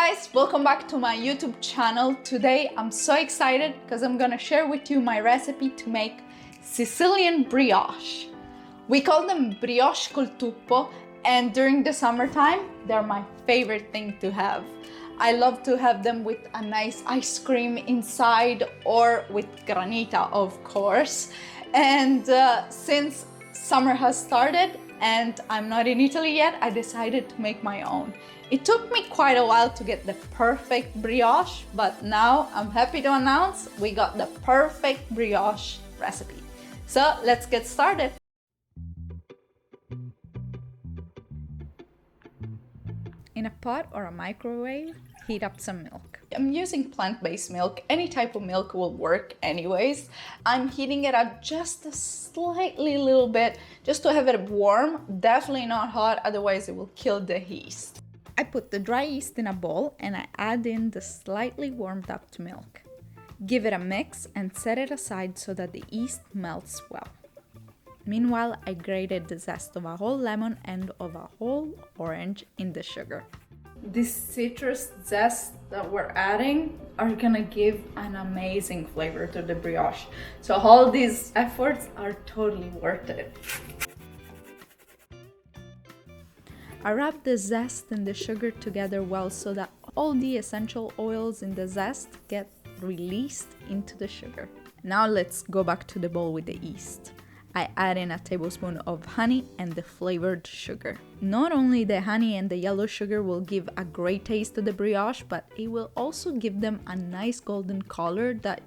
guys, welcome back to my YouTube channel. Today I'm so excited because I'm gonna share with you my recipe to make Sicilian brioche. We call them Brioches Col Tuppo, and during the summertime they're my favorite thing to have. I love to have them with a nice ice cream inside or with granita, of course. And since summer has started and I'm not in Italy yet, I decided to make my own. It took me quite a while to get the perfect brioche, but now I'm happy to announce we got the perfect brioche recipe. So let's get started. In a pot or a microwave, heat up some milk. I'm using plant-based milk. Any type of milk will work anyways. I'm heating it up just a slightly little bit, just to have it warm, definitely not hot, otherwise it will kill the yeast. I put the dry yeast in a bowl and I add in the slightly warmed up milk. Give it a mix and set it aside so that the yeast melts well. Meanwhile, I grated the zest of a whole lemon and of a whole orange in the sugar. This citrus zest that we're adding are gonna give an amazing flavor to the brioche. So all these efforts are totally worth it. I wrap the zest and the sugar together well so that all the essential oils in the zest get released into the sugar. Now let's go back to the bowl with the yeast. I add in a tablespoon of honey and the flavored sugar. Not only the honey and the yellow sugar will give a great taste to the brioche, but it will also give them a nice golden color that,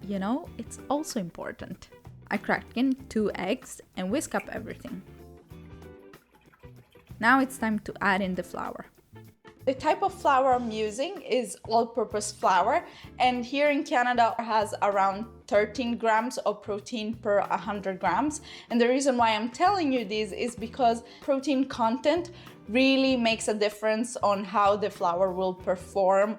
it's also important. I cracked in 2 eggs and whisk up everything. Now it's time to add in the flour. The type of flour I'm using is all-purpose flour, and here in Canada it has around 13 grams of protein per 100 grams. And the reason why I'm telling you this is because protein content really makes a difference on how the flour will perform.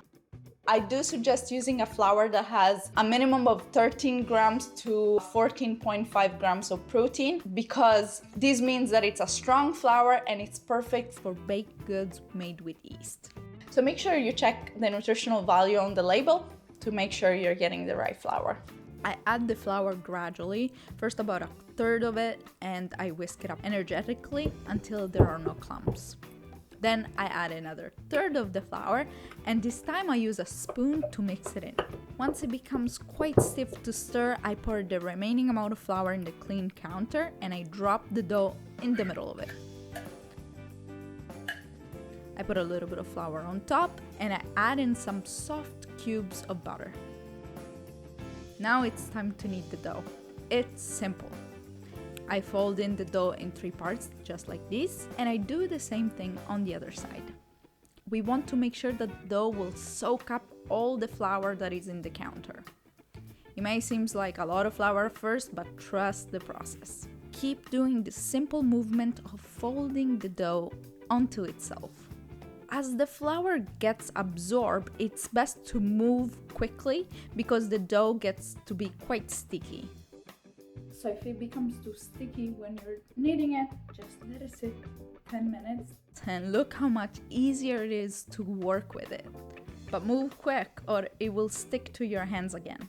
I do suggest using a flour that has a minimum of 13 grams to 14.5 grams of protein, because this means that it's a strong flour and it's perfect for baked goods made with yeast. So make sure you check the nutritional value on the label to make sure you're getting the right flour. I add the flour gradually, first about a third of it, and I whisk it up energetically until there are no clumps. Then I add another third of the flour, and this time I use a spoon to mix it in. Once it becomes quite stiff to stir, I pour the remaining amount of flour in the clean counter and I drop the dough in the middle of it. I put a little bit of flour on top and I add in some soft cubes of butter. Now it's time to knead the dough. It's simple. I fold in the dough in 3 parts, just like this, and I do the same thing on the other side. We want to make sure that the dough will soak up all the flour that is in the counter. It may seem like a lot of flour first, but trust the process. Keep doing the simple movement of folding the dough onto itself. As the flour gets absorbed, it's best to move quickly because the dough gets to be quite sticky. So if it becomes too sticky when you're kneading it, just let it sit 10 minutes. And look how much easier it is to work with it. But move quick or it will stick to your hands again.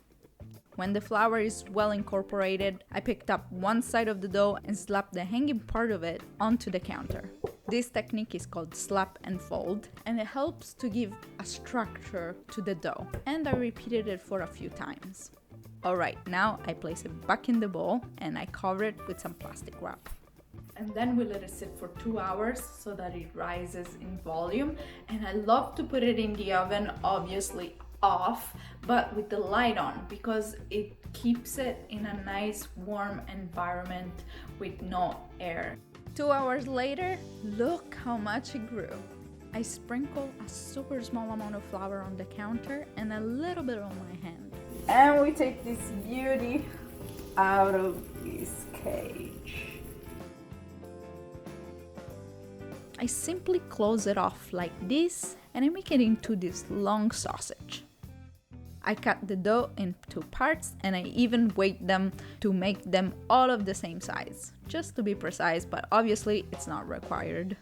When the flour is well incorporated, I picked up one side of the dough and slapped the hanging part of it onto the counter. This technique is called slap and fold, and it helps to give a structure to the dough. And I repeated it for a few times. Alright, now I place it back in the bowl and I cover it with some plastic wrap. And then we let it sit for 2 hours so that it rises in volume. And I love to put it in the oven, obviously off, but with the light on, because it keeps it in a nice warm environment with no air. 2 hours later, look how much it grew. I sprinkle a super small amount of flour on the counter and a little bit on my hand. And we take this beauty out of this cage. I simply close it off like this and I make it into this long sausage. I cut the dough in 2 parts and I even weighed them to make them all of the same size, just to be precise, but obviously it's not required.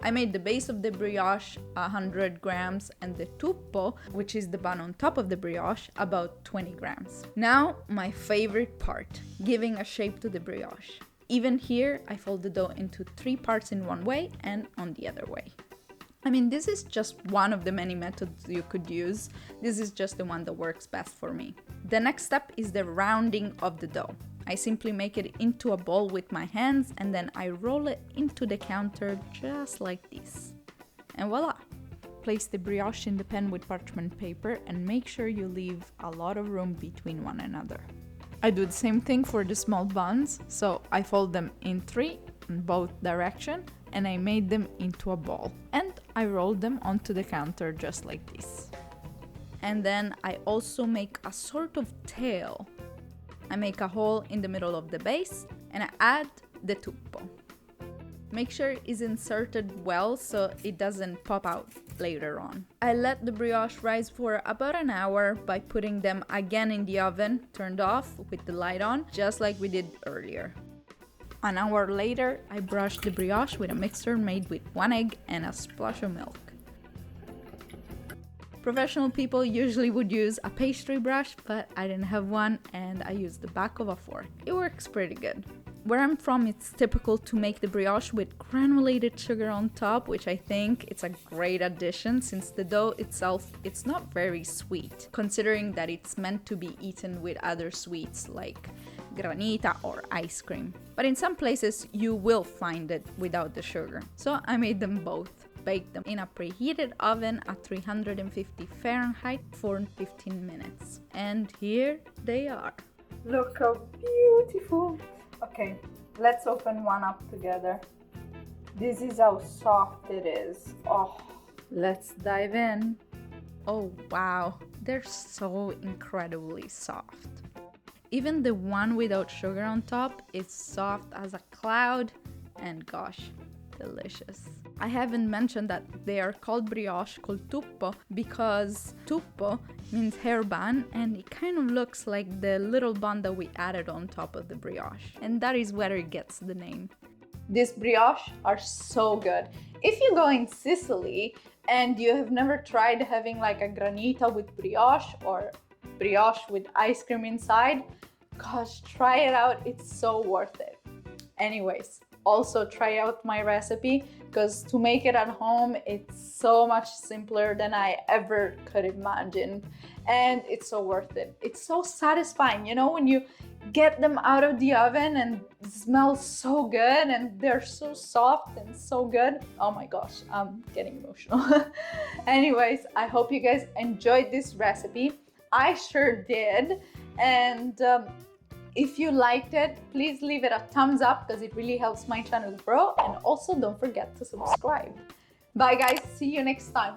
I made the base of the brioche 100 grams and the tuppo, which is the bun on top of the brioche, about 20 grams. Now, my favorite part, giving a shape to the brioche. Even here, I fold the dough into 3 parts in one way and on the other way. I mean, this is just one of the many methods you could use. This is just the one that works best for me. The next step is the rounding of the dough. I simply make it into a ball with my hands and then I roll it into the counter just like this. And voila! Place the brioche in the pan with parchment paper and make sure you leave a lot of room between one another. I do the same thing for the small buns, so I fold them in 3 in both directions and I made them into a ball. And I roll them onto the counter just like this. And then I also make a sort of tail. I make a hole in the middle of the base and I add the tuppo. Make sure it's inserted well so it doesn't pop out later on. I let the brioche rise for about an hour by putting them again in the oven, turned off with the light on, just like we did earlier. An hour later, I brushed the brioche with a mixture made with 1 egg and a splash of milk. Professional people usually would use a pastry brush, but I didn't have one and I used the back of a fork. It works pretty good. Where I'm from, it's typical to make the brioche with granulated sugar on top, which I think it's a great addition since the dough itself, it's not very sweet, considering that it's meant to be eaten with other sweets like granita or ice cream. But in some places you will find it without the sugar. So I made them both. Bake them in a preheated oven at 350 Fahrenheit for 15 minutes. And here they are. Look how beautiful! Okay, let's open one up together. This is how soft it is. Oh, let's dive in. Oh wow, they're so incredibly soft. Even the one without sugar on top is soft as a cloud and gosh, delicious. I haven't mentioned that they are called Brioches Col Tuppo because tuppo means hair bun and it kind of looks like the little bun that we added on top of the brioche. And that is where it gets the name. These brioches are so good. If you go in Sicily and you have never tried having like a granita with brioche or brioche with ice cream inside, gosh, try it out, it's so worth it. Anyways, also try out my recipe because to make it at home, it's so much simpler than I ever could imagine. And it's so worth it. It's so satisfying, you know, when you get them out of the oven and it smells so good and they're so soft and so good. Oh my gosh, I'm getting emotional. Anyways, I hope you guys enjoyed this recipe. I sure did. And if you liked it, please leave it a thumbs up because it really helps my channel grow. And also don't forget to subscribe. Bye guys, see you next time.